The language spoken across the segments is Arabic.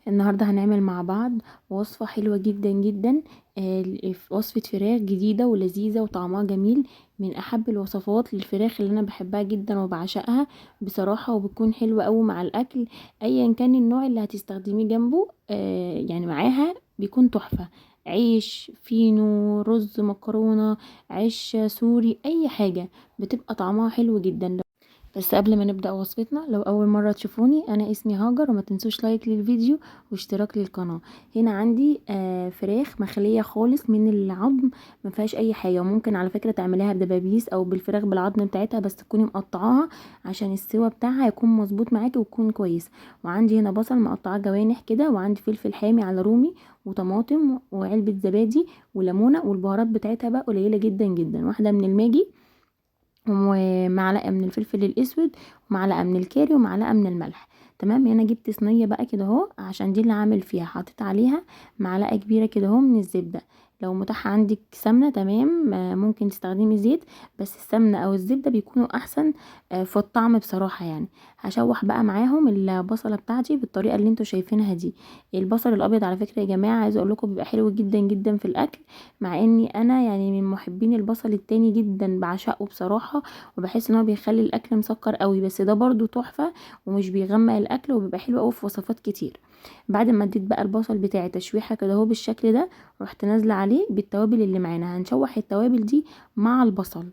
النهاردة هنعمل مع بعض وصفة حلوة جدا جدا. وصفة فراخ جديدة ولذيذة وطعمها جميل. من أحب الوصفات للفراخ اللي أنا بحبها جدا وبعشقها بصراحة، وبتكون حلوة أوي مع الأكل أيا كان النوع اللي هتستخدميه جنبه. يعني معاها بيكون تحفة. عيش فينو، رز، مكرونة، عيش سوري، أي حاجة بتبقى طعمها حلو جدا. بس قبل ما نبدأ وصفتنا، لو أول مرة تشوفوني، أنا اسمي هاجر، وما تنسوش لايك للفيديو واشتراك للقناة. هنا عندي فراخ مخلية خالص من العظم، ما فيهاش أي حاجة. وممكن على فكرة تعمليها بدبابيس أو بالفراخ بالعظم بتاعتها، بس تكوني مقطعاها عشان السوا بتاعها يكون مظبوط معاكي ويكون كويس. وعندي هنا بصل مقطعاه جوانح كده، وعندي فلفل حامي على رومي وطماطم وعلبة زبادي وليمونة. والبهارات بتاعتها بقى قليلة جدا جدا، واحدة من الماجي ومعلقه من الفلفل الاسود ومعلقه من الكاري ومعلقه من الملح. تمام. هنا جبت صينيه بقى كده اهو، عشان دي اللي هعمل فيها. حطيت عليها معلقه كبيره كده اهو من الزبده. لو متاح عندك سمنه تمام، ممكن تستخدمي زيت، بس السمنه او الزبده بيكونوا احسن في الطعم بصراحه يعني. هشوح بقى معاهم البصله بتاعتي بالطريقه اللي انتوا شايفينها دي. البصل الابيض على فكره يا جماعه، عايزه اقول لكم بيبقى حلو جدا جدا في الاكل، مع اني انا يعني من محبين البصل التاني جدا، بعشقه بصراحه. وبحس ان هو بيخلي الاكل مسكر قوي، بس ده برضو تحفة ومش بيغمق الاكل، وبيبقى حلو قوي في وصفات كتير. بعد ما اديت بقى البصل بتاعي تشويحه كده اهو بالشكل ده، رحت نازله عليه بالتوابل اللي معانا. هنشوح التوابل دي مع البصل.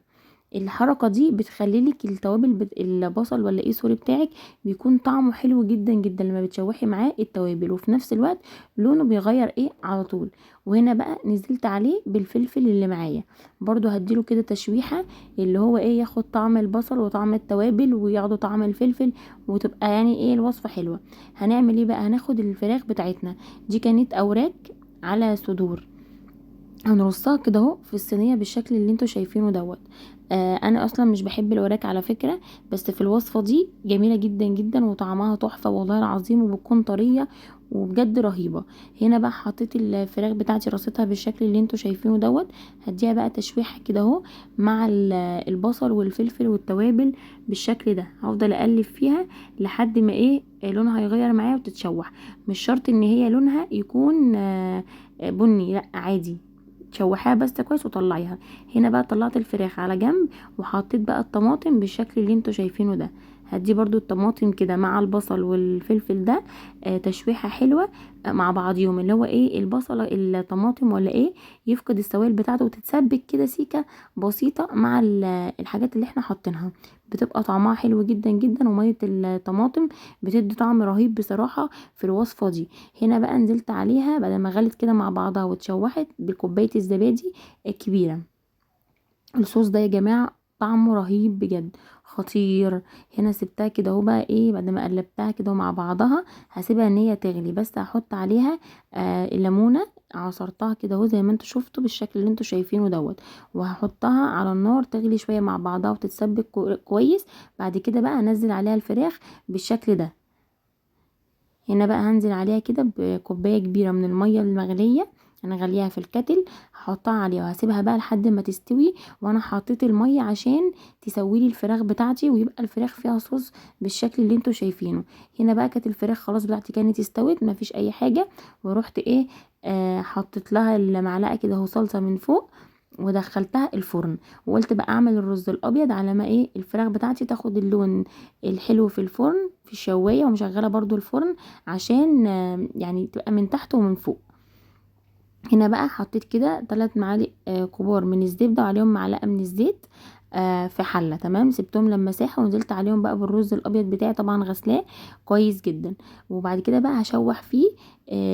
الحركه دي بتخلي لك التوابل البصل ولا ايه سوري بتاعك بيكون طعمه حلو جدا جدا لما بتشوحي معاه التوابل، وفي نفس الوقت لونه بيغير ايه على طول. وهنا بقى نزلت عليه بالفلفل اللي معايا، برضو هديله كده تشويحه، اللي هو ايه ياخد طعم البصل وطعم التوابل وياخدوا طعم الفلفل، وتبقى يعني ايه الوصفه حلوه. هنعمل ايه بقى؟ هناخد الفراخ بتاعتنا، دي كانت اوراق على صدور، هنرصها كده اهو في الصينيه بالشكل اللي انتوا شايفينه دوت. انا اصلا مش بحب الوراك على فكره، بس في الوصفه دي جميله جدا جدا وطعمها تحفه والله العظيم، وبتكون طريه وبجد رهيبه. هنا بقى حطيت الفراخ بتاعتي رصيتها بالشكل اللي انتوا شايفينه دوت. هديها بقى تشويحه كده اهو مع البصل والفلفل والتوابل بالشكل ده. هفضل اقلب فيها لحد ما ايه لونها يغير معايا وتتشوح. مش شرط ان هي لونها يكون بني، لا عادي، تشوحيها بس كويس وطلعيها. هنا بقى طلعت الفراخ على جنب، وحطيت بقى الطماطم بالشكل اللي انتوا شايفينه ده. هدي برضو الطماطم كده مع البصل والفلفل ده تشويحة حلوة مع بعضيهم، اللي هو ايه البصل الطماطم ولا ايه يفقد السوائل بتاعته وتتسبك كده سيكة بسيطة مع الحاجات اللي احنا حاطينها، بتبقى طعمها حلو جدا جدا. ومية الطماطم بتدي طعم رهيب بصراحة في الوصفة دي. هنا بقى نزلت عليها بعد ما غلت كده مع بعضها واتشوحت بكوباية الزبادي الكبيرة. الصوص ده يا جماعة طعمه رهيب بجد، خطير. هنا سبتها كده اهو بقى ايه، بعد ما قلبتها كده مع بعضها هسيبها ان هي تغلي، بس هحط عليها الليمونة، عصرتها كده اهو زي ما انتوا شفتوا بالشكل اللي انتوا شايفينه دوت. وهحطها على النار تغلي شوية مع بعضها وتتسبك كويس. بعد كده بقى هنزل عليها الفراخ بالشكل ده. هنا بقى هنزل عليها كده بكوبايه كبيره من الميه المغليه، انا غليها في الكتل، هحطها عليها وهسيبها بقى لحد ما تستوي. وانا حطيت الميه عشان تسوي لي الفراخ بتاعتي ويبقى الفراخ فيها صوص بالشكل اللي انتوا شايفينه. هنا بقى كانت الفراخ خلاص بتاعتي كانت استوت، ما فيش اي حاجه. ورحت ايه حطيت لها المعلقه كده اهو صلصه من فوق، ودخلتها الفرن. وقلت بقى اعمل الرز الابيض على ما ايه الفراخ بتاعتي تاخد اللون الحلو في الفرن في الشوايه، ومشغله برضو الفرن عشان يعني تبقى من تحت ومن فوق. هنا بقى حطيت كده 3 معالق كبار من الزبده وعليهم معلقه من الزيت في حله. تمام. سبتهم لما ساحوا ونزلت عليهم بقى بالرز الابيض بتاعي، طبعا غسلاه كويس جدا. وبعد كده بقى هشوح فيه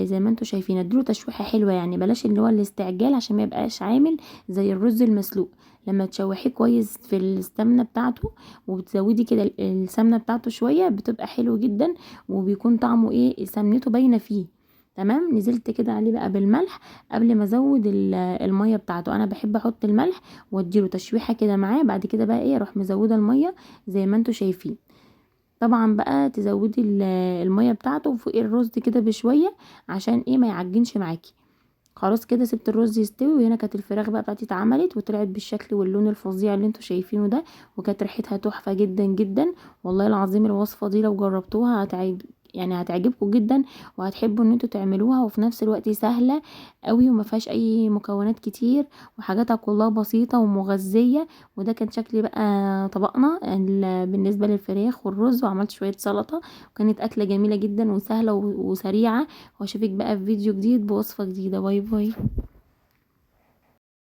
زي ما انتوا شايفين، اديله تشويحه حلوه يعني، بلاش اللي هو الاستعجال عشان ما يبقاش عامل زي الرز المسلوق. لما تشوحيه كويس في السمنه بتاعته وبتزودي كده السمنه بتاعته شويه بتبقى حلو جدا، وبيكون طعمه ايه سمنته باينه فيه. تمام. نزلت كده عليه بقى بالملح قبل ما ازود الميه بتاعته. انا بحب احط الملح واديله تشويحه كده معاه، بعد كده بقى ايه اروح مزوده الميه زي ما انتوا شايفين. طبعا بقى تزودي الميه بتاعته فوق الرز كده بشويه عشان ايه ما يعجنش معاكي. خلاص كده سبت الرز يستوي. وهنا كانت الفراخ بقى بتاعتي اتعملت وطلعت بالشكل واللون الفظيع اللي انتوا شايفينه ده، وكانت ريحتها تحفه جدا جدا. والله العظيم الوصفه دي لو جربتوها يعني هتعجبكم جدا وهتحبوا ان انتوا تعملوها، وفي نفس الوقت سهله قوي وما فيهاش اي مكونات كتير وحاجاتها كلها بسيطه ومغذيه. وده كان شكل بقى طبقنا بالنسبه للفراخ والرز، وعملت شويه سلطه، وكانت اكله جميله جدا وسهله وسريعه. واشوفك بقى في فيديو جديد بوصفه جديده. باي باي.